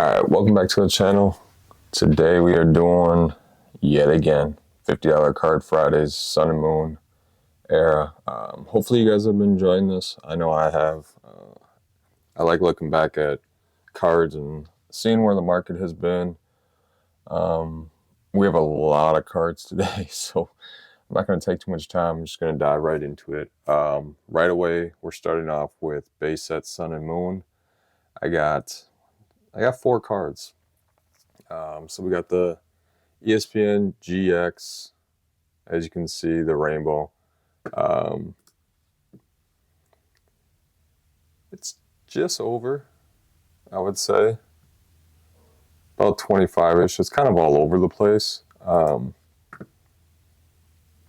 Alright, welcome back to the channel. Today we are doing, yet again, $50 Card Fridays, Sun and Moon era. Hopefully you guys have been enjoying this. I know I have. I like looking back at cards and seeing where the market has been. We have a lot of cards today, so I'm not going to take too much time. I'm just going to dive right into it. Right away, we're starting off with base set Sun and Moon. I got 4 cards. So we got the ESPN GX, as you can see, the rainbow. It's just over, I would say, about 25-ish. It's kind of all over the place. But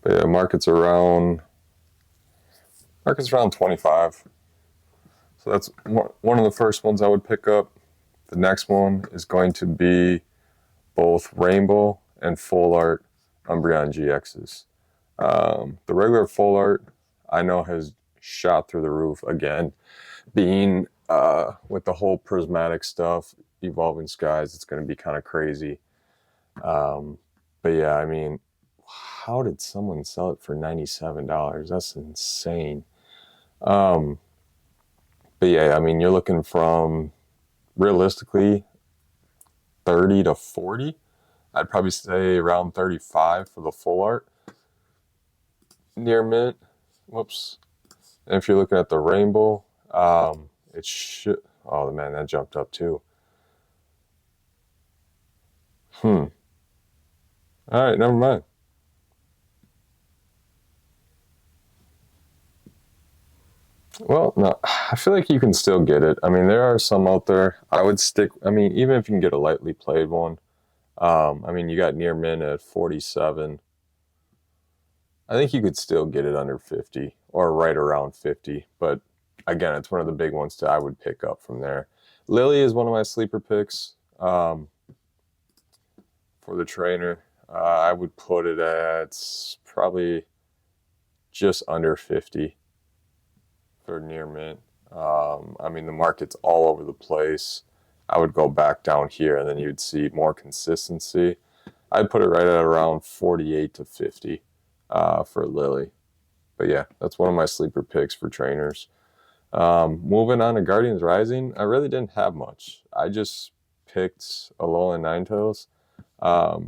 yeah, market's around 25. So that's one of the first ones I would pick up. The next one is going to be both rainbow and full art Umbreon GXs. The regular full art I know has shot through the roof again. Being with the whole prismatic stuff, Evolving Skies, it's going to be kind of crazy. But yeah, I mean, how did someone sell it for $97? That's insane. But yeah, I mean, you're looking from realistically 30 to 40. I'd probably say around 35 for the full art. Near mint. Whoops. And if you're looking at the rainbow, it should. Oh man, that jumped up too. All right, never mind. Well, no, I feel like you can still get it. I mean, there are some out there. I would stick. I mean, even if you can get a lightly played one. I mean, you got near mint at 47. I think you could still get it under 50 or right around 50. But again, it's one of the big ones I would pick up from there. Lily is one of my sleeper picks for the trainer. I would put it at probably just under 50 for near mint. I mean, the market's all over the place. I would go back down here and then you'd see more consistency. I'd put it right at around 48 to 50 for Lily. But yeah, that's one of my sleeper picks for trainers. Moving on to Guardians Rising, I really didn't have much. I just picked Alolan Ninetales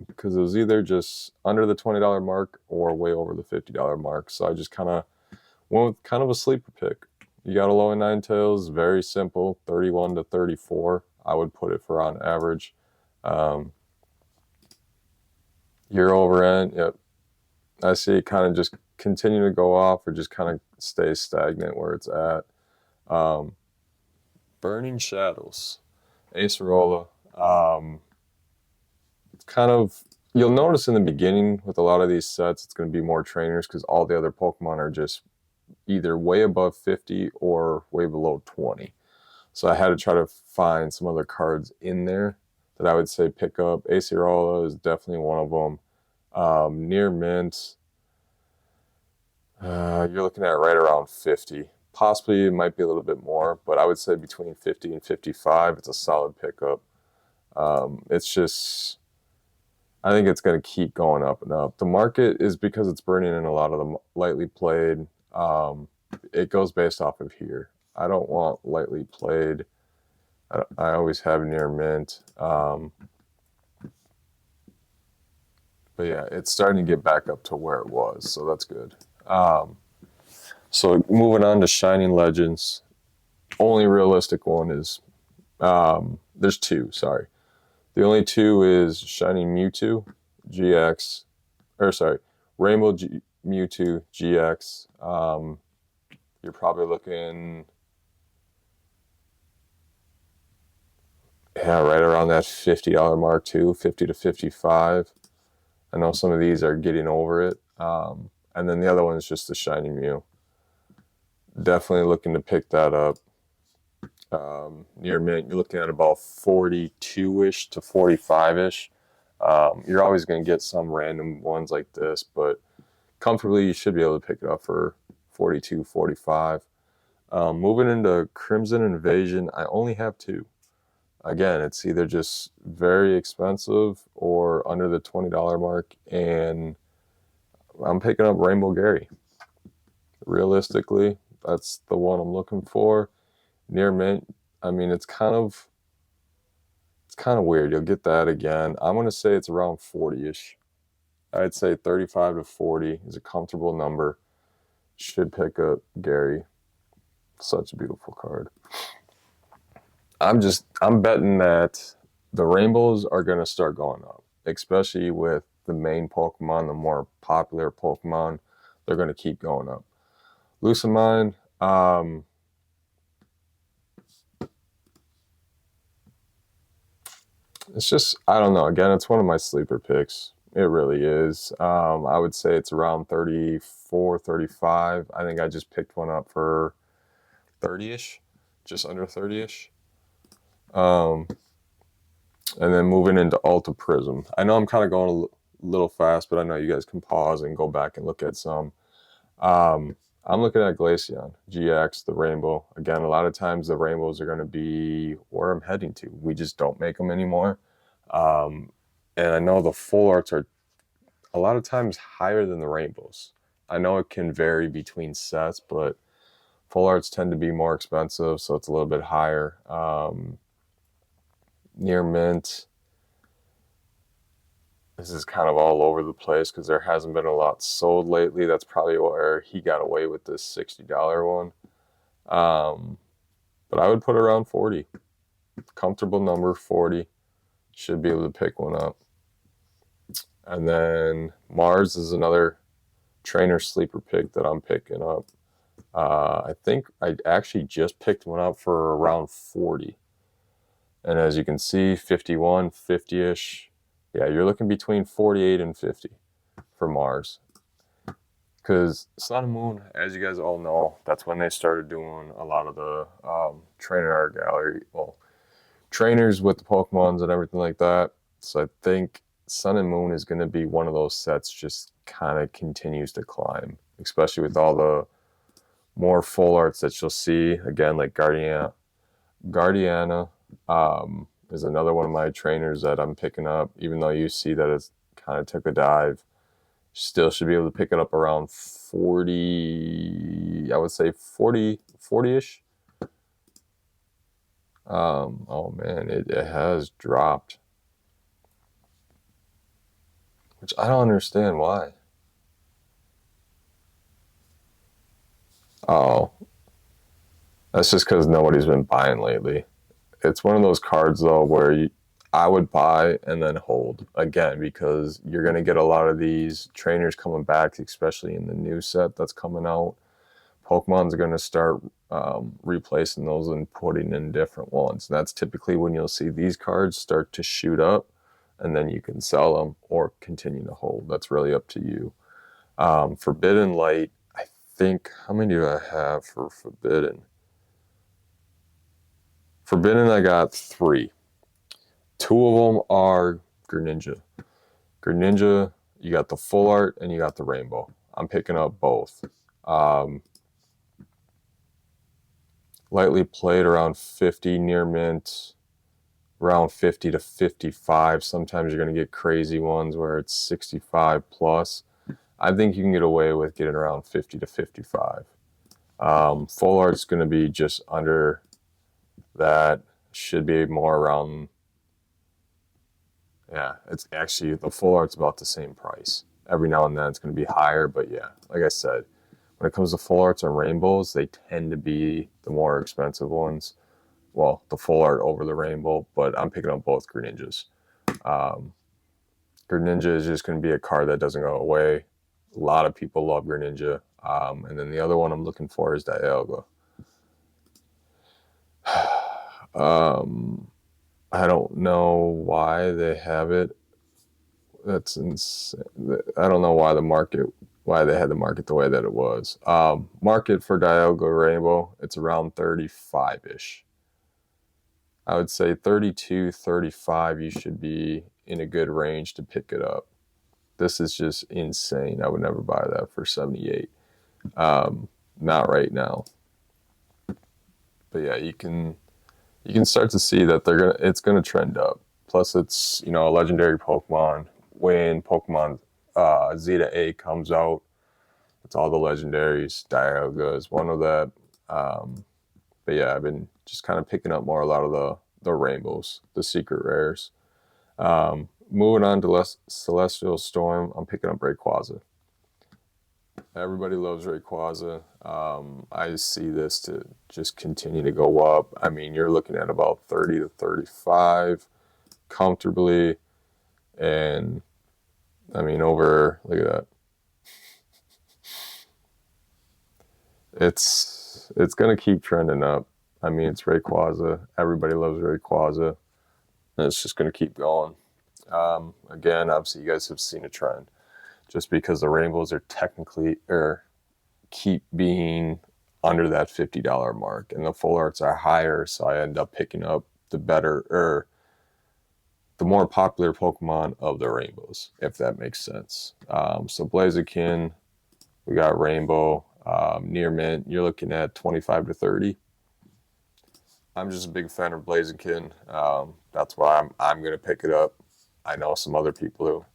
because it was either just under the $20 mark or way over the $50 mark. So I just kind of went with kind of a sleeper pick. You got Alolan Ninetales, very simple, 31 to 34. I would put it for on average. Year over end, yep. I see it kind of just continue to go off or just kind of stay stagnant where it's at. Burning Shadows, Acerola. Kind of, you'll notice in the beginning with a lot of these sets, it's going to be more trainers because all the other Pokemon are just either way above 50 or way below 20. So I had to try to find some other cards in there that I would say pick up. Acerola is definitely one of them. Near mint, you're looking at right around 50. Possibly it might be a little bit more, but I would say between 50 and 55, it's a solid pickup. It's just, I think it's going to keep going up and up. The market is because it's burning in a lot of the lightly played. It goes based off of here. I don't want lightly played. I always have near mint. But yeah, it's starting to get back up to where it was, so that's good. So moving on to Shining Legends. Only realistic one is, there's 2, sorry. The only 2 is Shining Mewtwo GX, or sorry, Rainbow Mewtwo GX. You're probably looking, yeah, right around that $50 mark too, 50 to 55. I know some of these are getting over it. And then the other one is just the Shiny Mew. Definitely looking to pick that up. Near mint, you're looking at about 42-ish to 45-ish. You're always going to get some random ones like this, but comfortably you should be able to pick it up for 42, 45. Moving into Crimson Invasion, I only have 2. again, it's either just very expensive or under the $20 mark, and I'm picking up Rainbow Gary. Realistically, that's the one I'm looking for. Near mint, I mean, it's kind of weird. You'll get that again. I'm gonna say it's around 40-ish. I'd say 35 to 40 is a comfortable number. Should pick up Gary. Such a beautiful card. I'm betting that the rainbows are gonna start going up, especially with the main Pokemon, the more popular Pokemon. They're gonna keep going up. Lucamine, it's just, I don't know. Again, it's one of my sleeper picks. It really is. I would say it's around 34, 35. I think I just picked one up for 30-ish, just under 30-ish. Um, and then moving into Ultra Prism. I know I'm kind of going a little fast, but I know you guys can pause and go back and look at some. I'm looking at Glaceon, GX, the rainbow. Again, a lot of times the rainbows are going to be where I'm heading to. We just don't make them anymore. Um, and I know the full arts are a lot of times higher than the rainbows. I know it can vary between sets, but full arts tend to be more expensive, so it's a little bit higher. Near mint, this is kind of all over the place because there hasn't been a lot sold lately. That's probably where he got away with this $60 one. Um, but I would put around 40. Comfortable number, 40. Should be able to pick one up. And then Mars is another trainer sleeper pick that I'm picking up. I think I actually just picked one up for around 40. And as you can see, 51, 50-ish. Yeah, you're looking between 48 and 50 for Mars. Because Sun and Moon, as you guys all know, that's when they started doing a lot of the trainer art gallery. Well, trainers with the Pokemons and everything like that. So I think Sun and Moon is going to be one of those sets just kind of continues to climb, especially with all the more full arts that you'll see. Again, like Guardiana is another one of my trainers that I'm picking up, even though you see that it's kind of took a dive. Still should be able to pick it up around 40, I would say 40-ish. Oh man, it has dropped. Which I don't understand why. Oh, that's just because nobody's been buying lately. It's one of those cards though where I would buy and then hold again because you're gonna get a lot of these trainers coming back, especially in the new set that's coming out. Pokemon's gonna start replacing those and putting in different ones. That's typically when you'll see these cards start to shoot up, and then you can sell them or continue to hold. That's really up to you. Forbidden Light, I think, how many do I have for Forbidden? Forbidden, I got 3. 2 of them are Greninja. Greninja, you got the full art and you got the rainbow. I'm picking up both. Lightly played around 50, near mint around 50 to 55. Sometimes you're going to get crazy ones where it's 65 plus. I think you can get away with getting around 50 to 55. Full art's going to be just under that. Should be more around, yeah, it's actually, the full art's about the same price. Every now and then it's going to be higher, but yeah, like I said, when it comes to full arts and rainbows, they tend to be the more expensive ones. Well, the full art over the rainbow, but I'm picking up both Greninjas. Greninja is just going to be a card that doesn't go away. A lot of people love Greninja. And then the other one I'm looking for is Dialga. I don't know why they have it. That's insane. I don't know why they had the market the way that it was. Market for Dialga Rainbow, it's around 35-ish. I would say 32, 35, you should be in a good range to pick it up. This is just insane. I would never buy that for 78. Not right now. But yeah, you can you can start to see that it's gonna trend up. Plus, it's a legendary Pokemon. When Pokemon Z to A comes out, it's all the legendaries. Dialga is one of that. Um, but yeah, I've been just kind of picking up more a lot of the rainbows, the secret rares. Moving on to Celestial Storm, I'm picking up Rayquaza. Everybody loves Rayquaza. I see this to just continue to go up. I mean, you're looking at about 30 to 35 comfortably. And I mean, look at that. It's going to keep trending up. I mean, it's Rayquaza. Everybody loves Rayquaza. And it's just going to keep going. Again, obviously, you guys have seen a trend. Just because the rainbows are technically, or keep being under that $50 mark, and the full arts are higher, so I end up picking up the better, or the more popular Pokemon of the rainbows, if that makes sense. So Blaziken, we got Rainbow, near mint, you're looking at 25 to 30. I'm just a big fan of Blaziken. That's why I'm going to pick it up. I know some other people who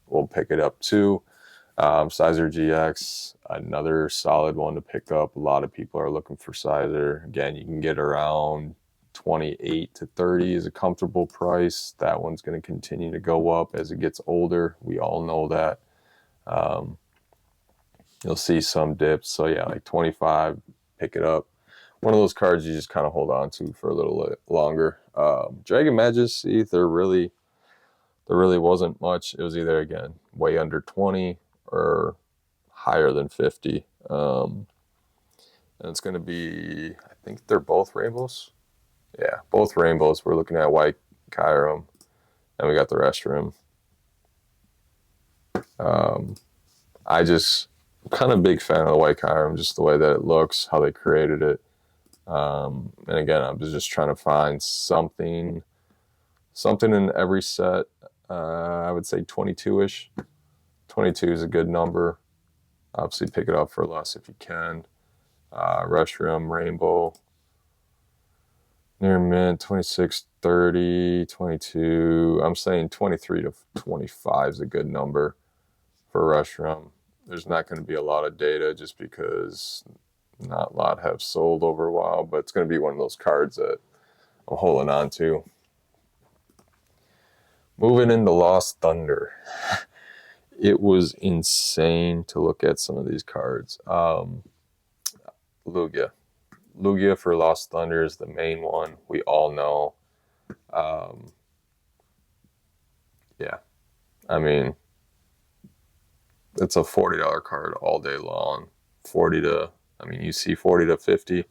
will pick it up too. Sizer GX, another solid one to pick up. A lot of people are looking for Sizer. Again, you can get around 28 to 30 is a comfortable price. That one's going to continue to go up as it gets older. We all know that. You'll see some dips. So yeah, like 25, pick it up. One of those cards you just kind of hold on to for a little longer. Dragon Majesty, there really wasn't much. It was either, again, way under 20 or higher than 50. And it's going to be, I think they're both rainbows. Yeah, both rainbows. We're looking at White Kyurem, and we got the restroom. I just kind of big fan of the White Kyurem, just the way that it looks, how they created it. And again, I'm just trying to find something in every set. I would say 22-ish. 22 is a good number. Obviously, pick it up for less if you can. Restroom, Rainbow, near mint, 26, 30, 22. I'm saying 23 to 25 is a good number for Restroom. There's not going to be a lot of data just because not a lot have sold over a while, but it's going to be one of those cards that I'm holding on to. Moving into Lost Thunder. It was insane to look at some of these cards. Lugia. Lugia for Lost Thunder is the main one. We all know. Yeah. I mean, it's a $40 card all day long. You see 40 to 50.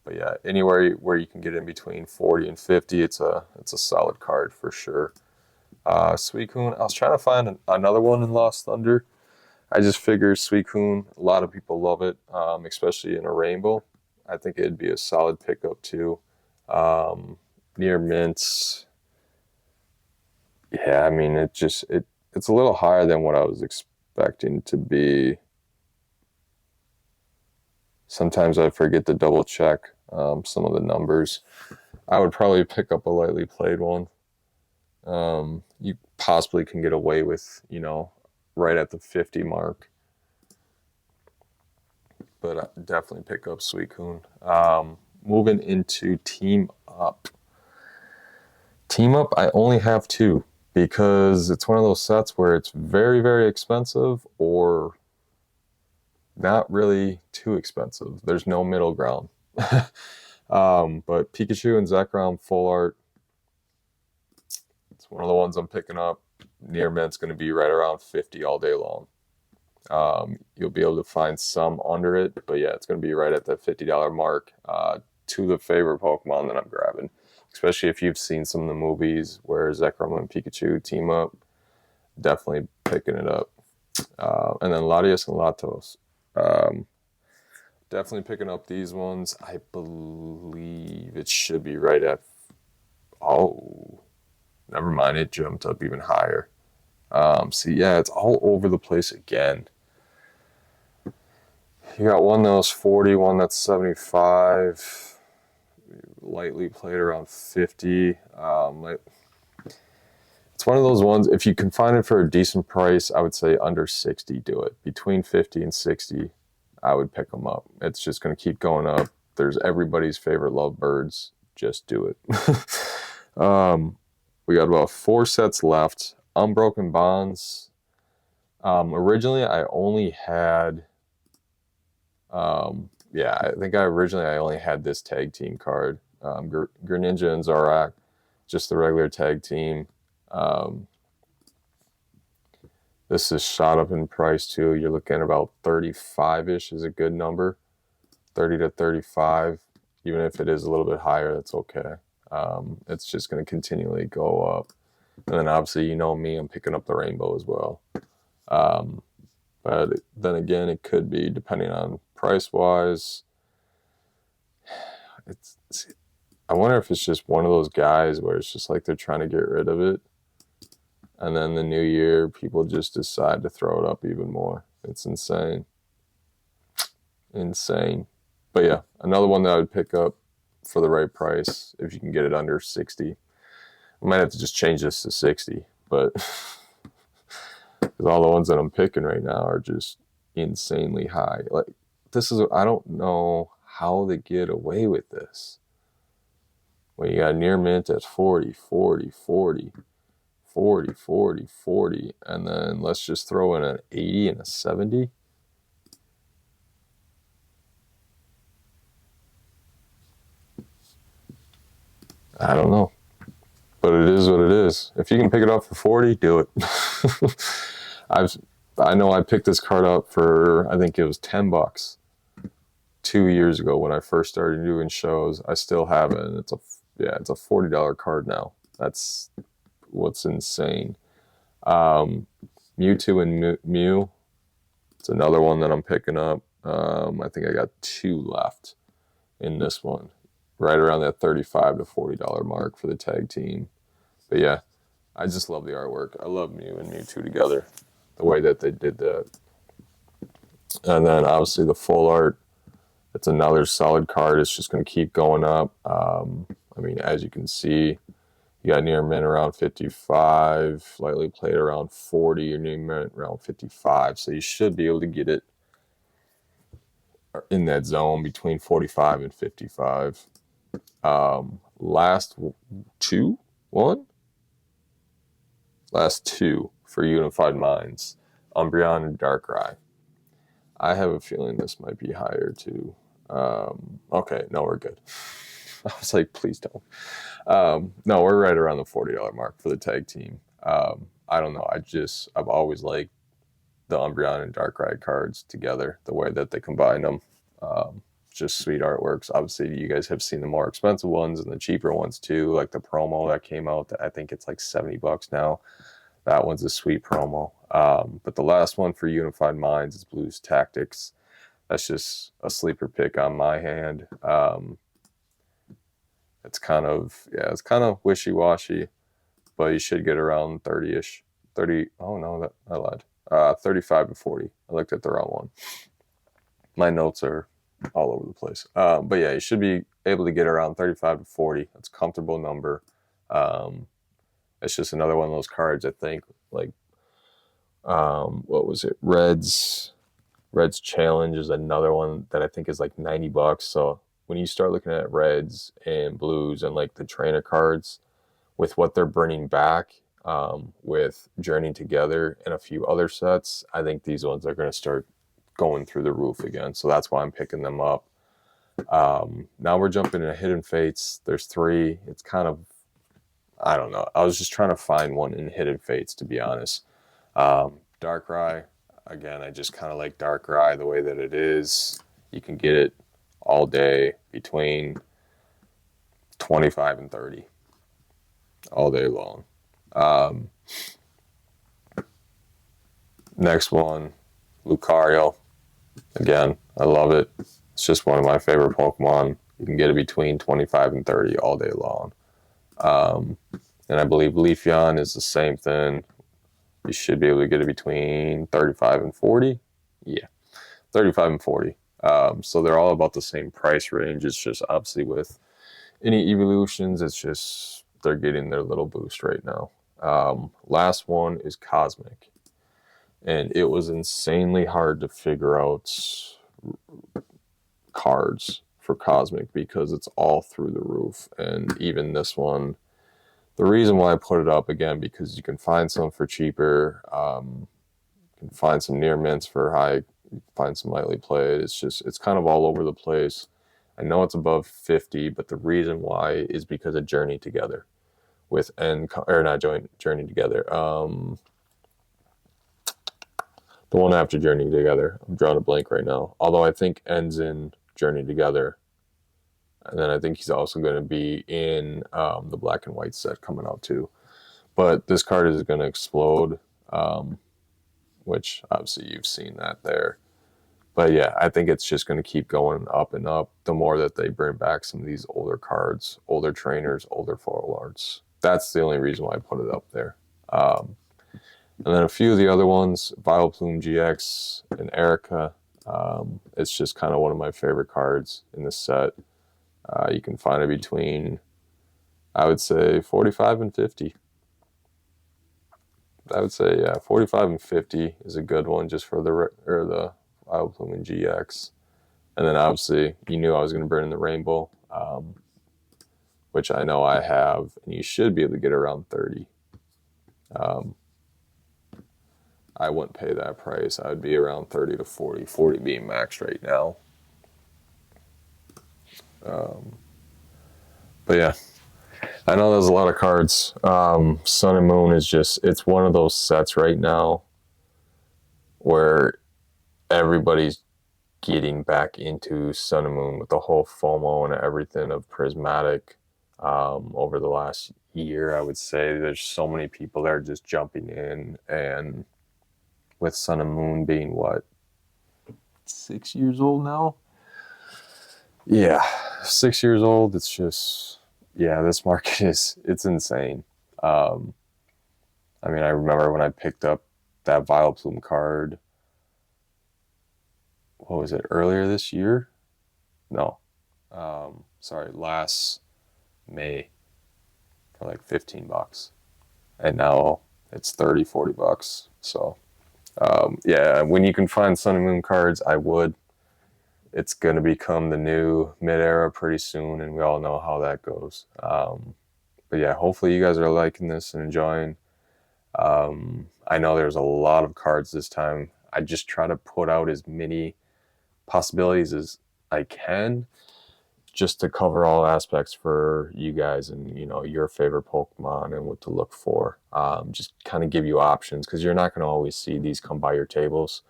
But yeah, anywhere where you can get in between 40 and 50, it's a solid card for sure. Suicune, I was trying to find another one in Lost Thunder. I just figured Suicune, a lot of people love it, especially in a rainbow. I think it'd be a solid pickup too. Near mints, yeah, I mean, it's a little higher than what I was expecting to be. Sometimes I forget to double check some of the numbers. I would probably pick up a lightly played one. You possibly can get away with, right at the 50 mark. But I definitely pick up Suicune. Moving into Team Up. Team Up, I only have two because it's one of those sets where it's very, very expensive or not really too expensive. There's no middle ground. But Pikachu and Zekrom full art, it's one of the ones I'm picking up. Near mint's going to be right around 50 all day long. You'll be able to find some under it, but yeah, it's going to be right at that $50 mark. To the favorite Pokemon that I'm grabbing, especially if you've seen some of the movies where Zekrom and Pikachu team up. Definitely picking it up. And then Latios and Latos. Definitely picking up these ones. I believe it should be right at... Oh, never mind. It jumped up even higher. So yeah, it's all over the place again. You got one that was 40, one that's 75. lightly played around 50. It's one of those ones, if you can find it for a decent price, I would say under 60, do it. Between 50 and 60, I would pick them up. It's just going to keep going up. There's everybody's favorite lovebirds. Just do it. We got about 4 sets left. Unbroken Bonds. Originally, I only had... I think I only had this tag team card. Greninja and Zorak, just the regular tag team. This is shot up in price too. You're looking at about 35-ish is a good number. 30 to 35. Even if it is a little bit higher, that's okay. It's just going to continually go up. And then obviously, you know me, I'm picking up the rainbow as well. But then again, it could be, depending on price-wise. I wonder if it's just one of those guys where it's just like they're trying to get rid of it. And then the new year, people just decide to throw it up even more. It's insane. Insane. But yeah, another one that I would pick up for the right price if you can get it under 60. I might have to just change this to 60, but because all the ones that I'm picking right now are just insanely high. Like, I don't know how they get away with this. When you got near mint at 40, 40, 40, 40, 40, 40, and then let's just throw in an 80 and a 70. I don't know. But it is what it is. If you can pick it up for 40, do it. I know I picked this card up for, I think it was $10 2 years ago when I first started doing shows. I still have it, and it's a $40 card now. That's what's insane. Mewtwo and Mew. It's another one that I'm picking up. I think I got 2 left in this one. Right around that $35 to $40 mark for the tag team. But yeah, I just love the artwork. I love Mew and Mewtwo together, the way that they did that. And then obviously the full art, it's another solid card. It's just going to keep going up. I mean, as you can see, you got near mint around 55, lightly played around 40, your near mint around 55. So you should be able to get it in that zone between 45 and 55. Last two for Unified Minds, Umbreon and Darkrai. I have a feeling this might be higher too. Okay, no, we're good. I was like, please don't. No, we're right around the $40 mark for the tag team. I don't know. I've always liked the Umbreon and Darkrai cards together, the way that they combine them. Just sweet artworks. Obviously, you guys have seen the more expensive ones and the cheaper ones too, like the promo that came out. I think it's like $70 now. That one's a sweet promo. But the last one for Unified Minds is Blues Tactics. That's just a sleeper pick on my hand. It's kind of wishy-washy, but you should get around 30-ish. 30, oh no, I lied. 35 to 40. I looked at the wrong one. My notes are all over the place. But yeah, you should be able to get around 35 to 40. That's a comfortable number. It's just another one of those cards, I think, like, what was it? Red's Challenge is another one that I think is like $90. So when you start looking at Reds and Blues and like the trainer cards with what they're bringing back, with Journey Together and a few other sets, I think these ones are going to start going through the roof again. So that's why I'm picking them up. Now we're jumping into Hidden Fates. There's 3. It's kind of, I don't know. I was just trying to find one in Hidden Fates, to be honest. Darkrai, again, I just kind of like Darkrai the way that it is. You can get it all day between 25 and 30 all day long. Next one, Lucario. Again, I love it. It's just one of my favorite Pokemon. You can get it between 25 and 30 all day long. And I believe Leafeon is the same thing. You should be able to get it between 35 and 40. Yeah, 35 and 40. So they're all about the same price range. It's just obviously with any evolutions. It's just they're getting their little boost right now. Last one is Cosmic, and it was insanely hard to figure out cards for Cosmic because it's all through the roof. And even this one, the reason why I put it up again, because you can find some for cheaper, you can find some near mints for high, you can find some lightly played. It's just, it's kind of all over the place. I know it's above 50, but the reason why is because of Journey Together with or not Journey Together. The one after Journey Together. I'm drawing a blank right now. Although I think ends in Journey Together. And then I think he's also going to be in the black and white set coming out too. But this card is going to explode, which obviously you've seen that there. But yeah, I think it's just going to keep going up and up the more that they bring back some of these older cards, older trainers, older full arts. That's the only reason why I put it up there. And then a few of the other ones, Vileplume GX and Erica. It's just kind of one of my favorite cards in the set. You can find it between, I would say, 45 and 50. I would say, yeah, 45 and 50 is a good one just for the Vileplume and GX. And then obviously, you knew I was going to burn in the Rainbow, which I know I have, and you should be able to get around 30. I wouldn't pay that price. I would be around 30 to 40, 40 being max right now. But yeah, I know there's a lot of cards. Sun and Moon is just, it's one of those sets right now where everybody's getting back into Sun and Moon with the whole FOMO and everything of Prismatic. Over the last year, I would say there's so many people that are just jumping in, and with Sun and Moon being what, 6 years old now? Yeah, 6 years old. It's just, yeah, this market it's insane. I mean, I remember when I picked up that Vileplume card, what was it, earlier this year? No, sorry, last May for like $15. And now it's 30, $40. So, yeah, when you can find Sun and Moon cards, I would. It's going to become the new mid-era pretty soon, and we all know how that goes. But yeah, hopefully you guys are liking this and enjoying. I know there's a lot of cards this time. I just try to put out as many possibilities as I can just to cover all aspects for you guys and, you know, your favorite Pokemon and what to look for. Just kind of give you options because you're not going to always see these come by your tables.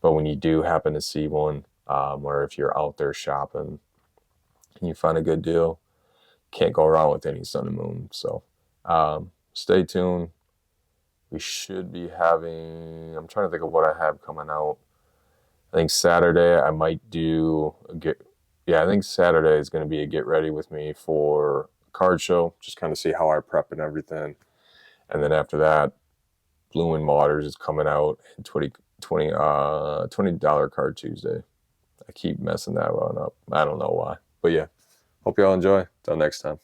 But when you do happen to see one, or if you're out there shopping and you find a good deal, can't go wrong with any Sun and Moon. So stay tuned. We should be having, I'm trying to think of what I have coming out. I think Saturday I might do I think Saturday is going to be a get ready with me for a card show, just kind of see how I prep and everything. And then after that, Blue and Waters is coming out, and $20 card Tuesday. I keep messing that one up. I don't know why. But yeah, hope y'all enjoy. Till next time.